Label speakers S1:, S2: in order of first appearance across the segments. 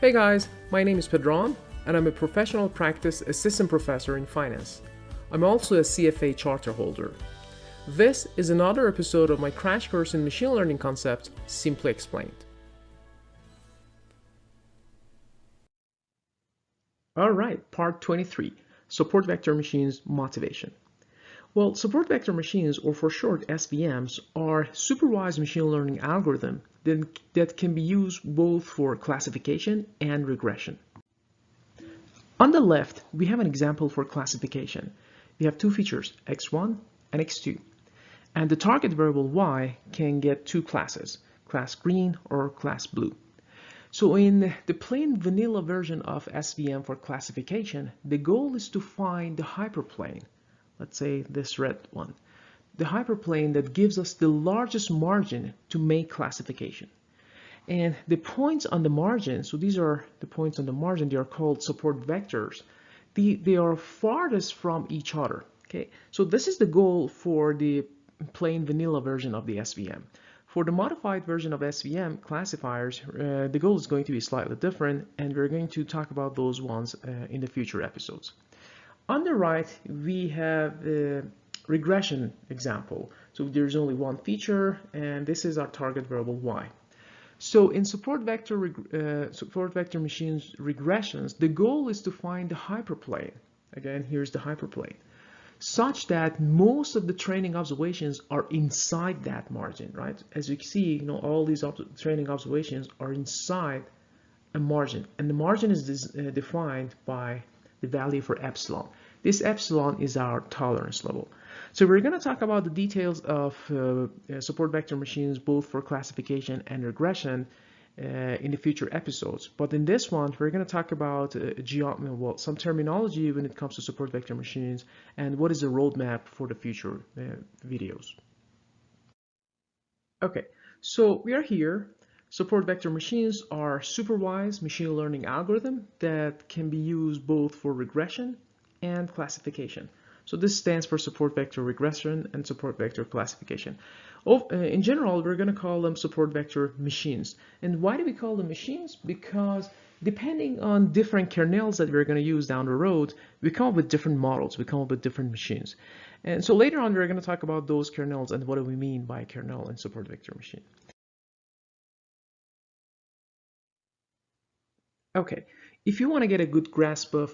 S1: Hey guys, my name is Pedram and I'm a professional practice assistant professor in finance. I'm also a CFA charter holder. This is another episode of my crash course in machine learning concepts, simply explained. Alright, part 23, support vector machines motivation. Well, support vector machines, or for short SVMs, are supervised machine learning algorithms that can be used both for classification and regression. On the left, we have an example for classification. We have two features, x1 and x2. And the target variable y can get two classes, class green or class blue. So in the plain vanilla version of SVM for classification, the goal is to find the hyperplane. Let's say this red one. The hyperplane that gives us the largest margin to make classification. And the points on the margin, so these are the points on the margin, they are called support vectors. They are farthest from each other. Okay, so this is the goal for the plain vanilla version of the SVM. For the modified version of SVM classifiers, the goal is going to be slightly different, and we're going to talk about those ones in the future episodes. On the right, we have a regression example. So there's only one feature, and this is our target variable y. So in support vector machines regressions, the goal is to find the hyperplane. Again, here's the hyperplane, such that most of the training observations are inside that margin, right? As you can see, all these training observations are inside a margin, and the margin is defined by the value for epsilon. This epsilon is our tolerance level. So we're going to talk about the details of support vector machines both for classification and regression in the future episodes. But in this one, we're going to talk about some terminology when it comes to support vector machines and what is the roadmap for the future videos. Okay, so we are here. Support vector machines are supervised machine learning algorithms that can be used both for regression and classification. So this stands for support vector regression and support vector classification. In general, we're going to call them support vector machines. And why do we call them machines? Because depending on different kernels that we're going to use down the road, we come up with different models, we come up with different machines. And so later on, we're going to talk about those kernels and what do we mean by kernel and support vector machine. Okay, if you want to get a good grasp of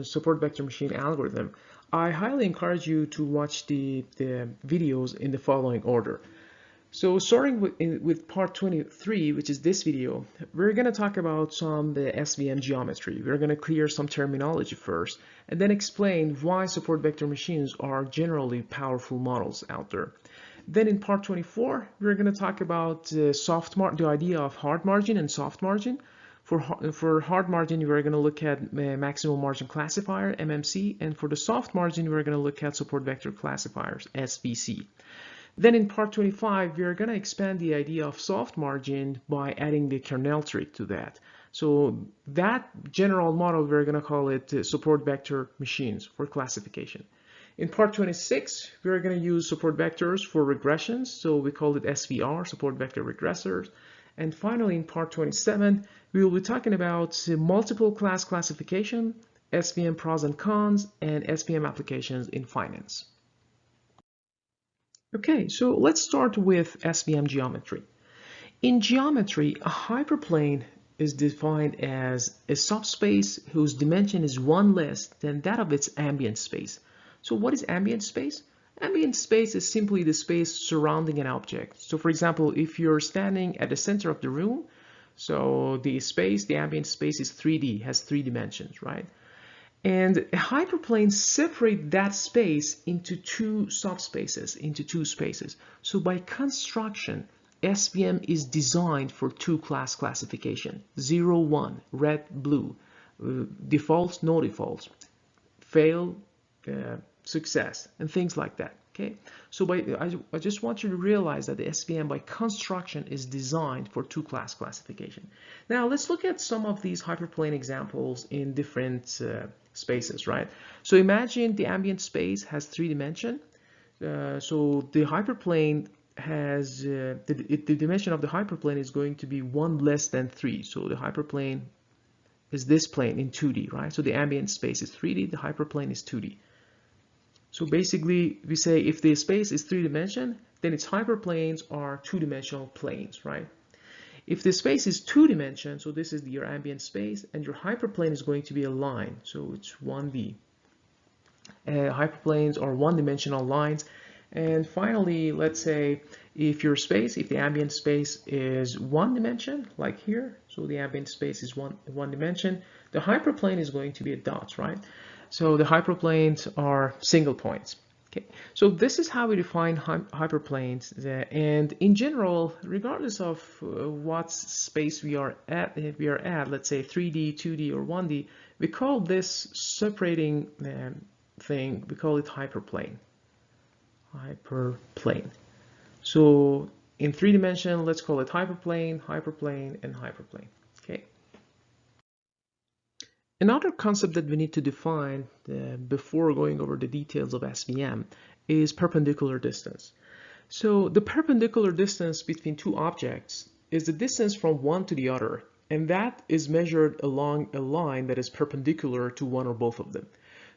S1: support vector machine algorithm, I highly encourage you to watch the videos in the following order. So starting with part 23, which is this video, we're going to talk about the SVM geometry. We're going to clear some terminology first, and then explain why support vector machines are generally powerful models out there. Then in part 24, we're going to talk about the idea of hard margin and soft margin. For hard margin, we're going to look at maximum margin classifier, MMC, and for the soft margin, we're going to look at support vector classifiers, SVC. Then in part 25, we're going to expand the idea of soft margin by adding the kernel trick to that. So that general model, we're going to call it support vector machines for classification. In part 26, we're going to use support vectors for regressions. So we call it SVR, support vector regressors. And finally, in part 27, we will be talking about multiple class classification, SVM pros and cons, and SVM applications in finance. Okay, so let's start with SVM geometry. In geometry, a hyperplane is defined as a subspace whose dimension is one less than that of its ambient space. So what is ambient space? Ambient space is simply the space surrounding an object. So for example, if you're standing at the center of the room, so the ambient space is 3D, has 3 dimensions, right? And a hyperplane separates that space into two subspaces, into two spaces. So by construction, SVM is designed for two-class classification, 0, 1, red, blue, defaults, no defaults, fail, success, and things like that. Okay, so I just want you to realize that the SVM by construction is designed for two-class classification. Now let's look at some of these hyperplane examples in different spaces, right? So imagine the ambient space has 3 dimensions. So the hyperplane has the dimension of the hyperplane is going to be 1 less than 3. So the hyperplane is this plane in 2D, right? So the ambient space is 3D, the hyperplane is 2D. So basically, we say if the space is 3-dimensional, then its hyperplanes are 2-dimensional planes, right? If the space is 2-dimensional, so this is your ambient space, and your hyperplane is going to be a line, so it's 1D. Hyperplanes are 1-dimensional lines. And finally, let's say if the ambient space is 1 dimension, like here, so the ambient space is one dimension, the hyperplane is going to be a dot, right? So the hyperplanes are single points. Okay, so this is how we define hyperplanes, and in general, regardless of what space we are at, let's say 3D, 2D, or 1D, we call this separating thing, we call it hyperplane. So in 3-dimensional, let's call it hyperplane, hyperplane, and hyperplane. Okay. Another concept that we need to define before going over the details of SVM is perpendicular distance. So the perpendicular distance between two objects is the distance from one to the other, and that is measured along a line that is perpendicular to one or both of them.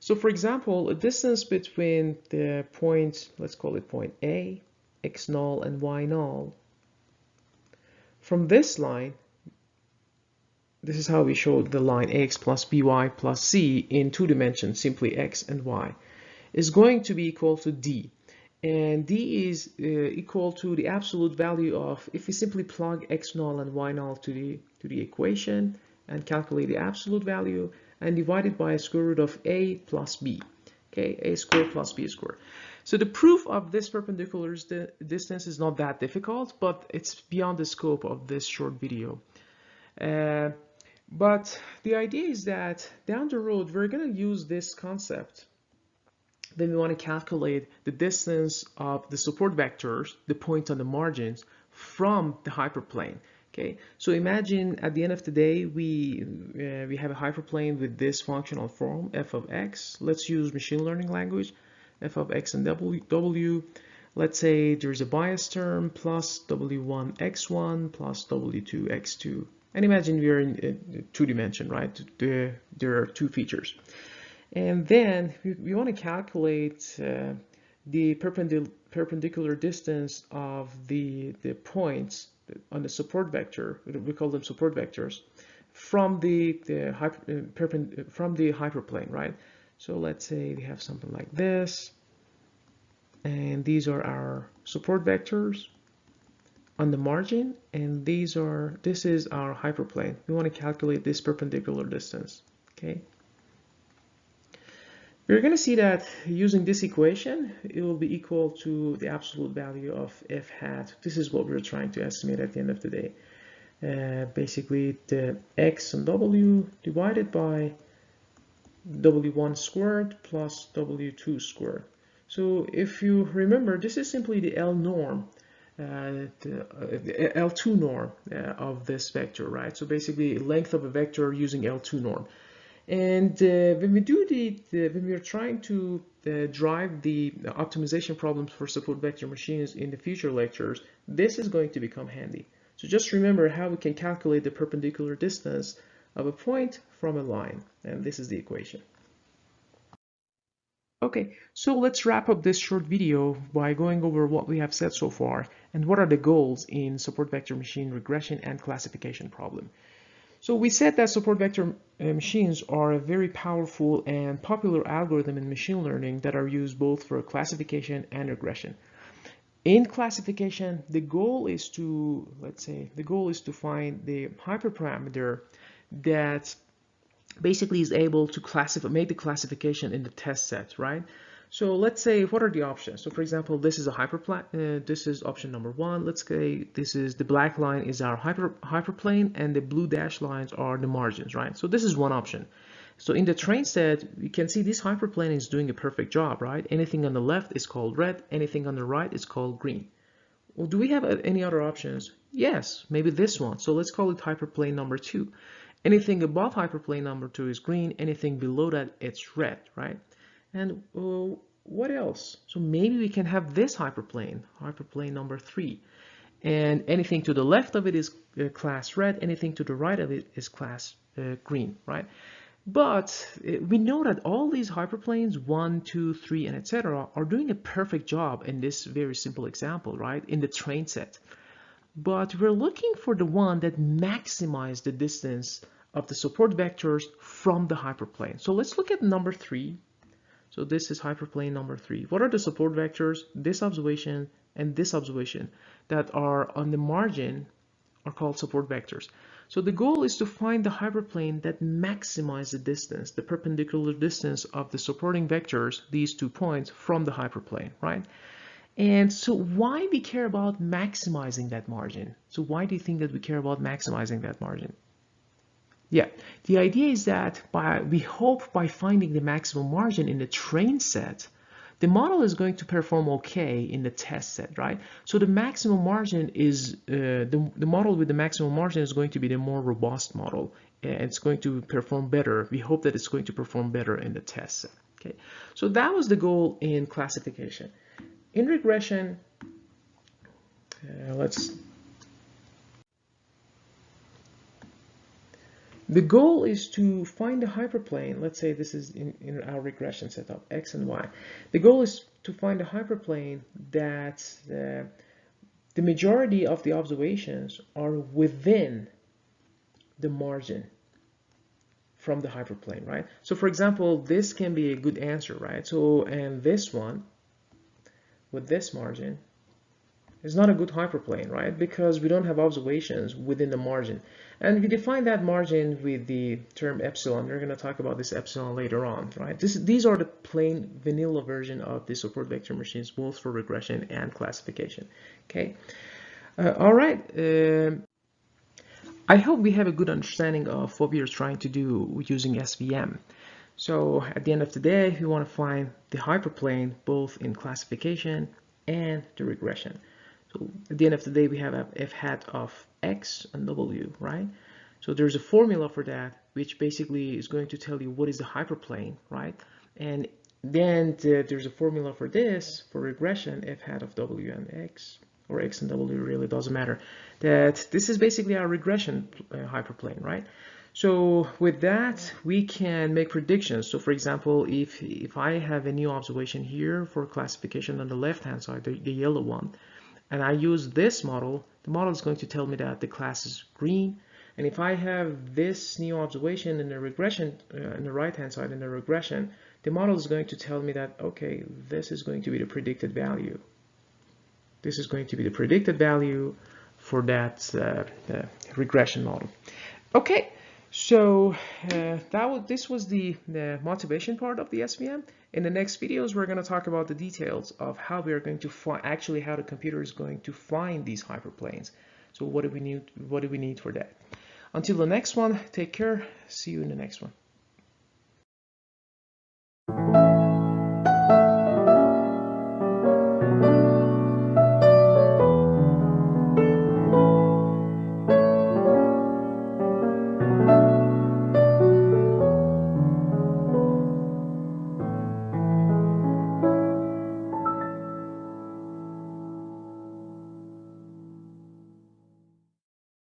S1: So for example, a distance between the points, let's call it point A, x null, and y null. From this line, this is how we show the line ax plus by plus c in 2 dimensions, simply x and y, is going to be equal to d. And d is equal to the absolute value of, if we simply plug x null and y null to the equation and calculate the absolute value, and divide it by a square root of a plus b. Okay, a squared plus b squared. So the proof of this perpendicular distance is not that difficult, but it's beyond the scope of this short video. But the idea is that down the road, we're going to use this concept. Then we want to calculate the distance of the support vectors, the points on the margins, from the hyperplane. Okay, so imagine at the end of the day, we have a hyperplane with this functional form, f of x. Let's use machine learning language, f of x and w. Let's say there's a bias term plus w1 x1 plus w2 x2. And imagine we're in 2-dimension, right? There are two features. And then we want to calculate the perpendicular distance of the points on the support vector, we call them support vectors, from the hyperplane, right? So let's say we have something like this, and these are our support vectors on the margin, and this is our hyperplane. We want to calculate this perpendicular distance. Okay. We're going to see that using this equation, it will be equal to the absolute value of f hat. This is what we're trying to estimate at the end of the day. Basically, the x and w divided by w1 squared plus w2 squared. So if you remember, this is simply the L norm, the L2 norm of this vector, right? So basically, length of a vector using L2 norm. And when we are trying to drive the optimization problems for support vector machines in the future lectures, this is going to become handy. So just remember how we can calculate the perpendicular distance of a point from a line, and this is the equation. Okay, so let's wrap up this short video by going over what we have said so far and what are the goals in support vector machine regression and classification problem. So we said that support vector machines are a very powerful and popular algorithm in machine learning that are used both for classification and regression. In classification, the goal is to, find the hyperparameter that basically is able to make the classification in the test set, right? So let's say, what are the options? So for example, this is a hyperplane. This is option number 1. Let's say this is the black line is our hyperplane, and the blue dashed lines are the margins, right? So this is one option. So in the train set, you can see this hyperplane is doing a perfect job, right? Anything on the left is called red. Anything on the right is called green. Well, do we have any other options? Yes, maybe this one. So let's call it hyperplane number 2. Anything above hyperplane number 2 is green. Anything below that, it's red, right? And what else? So maybe we can have this hyperplane number 3. And anything to the left of it is class red, anything to the right of it is class green, right? But we know that all these hyperplanes, 1, 2, 3, and etc., are doing a perfect job in this very simple example, right? In the train set. But we're looking for the one that maximizes the distance of the support vectors from the hyperplane. So let's look at number 3. So this is hyperplane number 3. What are the support vectors? This observation and this observation that are on the margin are called support vectors. So the goal is to find the hyperplane that maximizes the distance, the perpendicular distance of the supporting vectors, these 2 points, from the hyperplane, right? And so why we care about maximizing that margin? So why do you think that we care about maximizing that margin? Yeah, the idea is that we hope by finding the maximum margin in the train set, the model is going to perform okay in the test set, right? So the maximum margin is, the model with the maximum margin is going to be the more robust model. And it's going to perform better. We hope that it's going to perform better in the test set, okay? So that was the goal in classification. In regression, the goal is to find a hyperplane. Let's say this is in our regression setup, x and y. The goal is to find a hyperplane that the majority of the observations are within the margin from the hyperplane, right? So for example, this can be a good answer, right? So, and this one with this margin is not a good hyperplane, right? Because we don't have observations within the margin. And we define that margin with the term epsilon. We're going to talk about this epsilon later on, right? These are the plain vanilla version of the support vector machines, both for regression and classification, okay? All right. I hope we have a good understanding of what we are trying to do using SVM. So at the end of the day, we want to find the hyperplane both in classification and the regression. So at the end of the day, we have a f hat of x and w, right? So there's a formula for that, which basically is going to tell you what is the hyperplane, right? And then there's a formula for this, for regression, f hat of w and x, or x and w, really doesn't matter. That this is basically our regression hyperplane, right? So with that, we can make predictions. So for example, if I have a new observation here for classification on the left-hand side, the yellow one, and I use this model, the model is going to tell me that the class is green. And if I have this new observation in the regression, on the right-hand side in the regression, the model is going to tell me that, okay, this is going to be the predicted value. This is going to be the predicted value for that regression model. Okay. So this was the motivation part of the SVM. In the next videos, we're going to talk about the details of how we are going to actually how the computer is going to find these hyperplanes. So what do we need for that? Until the next one, take care. See you in the next one.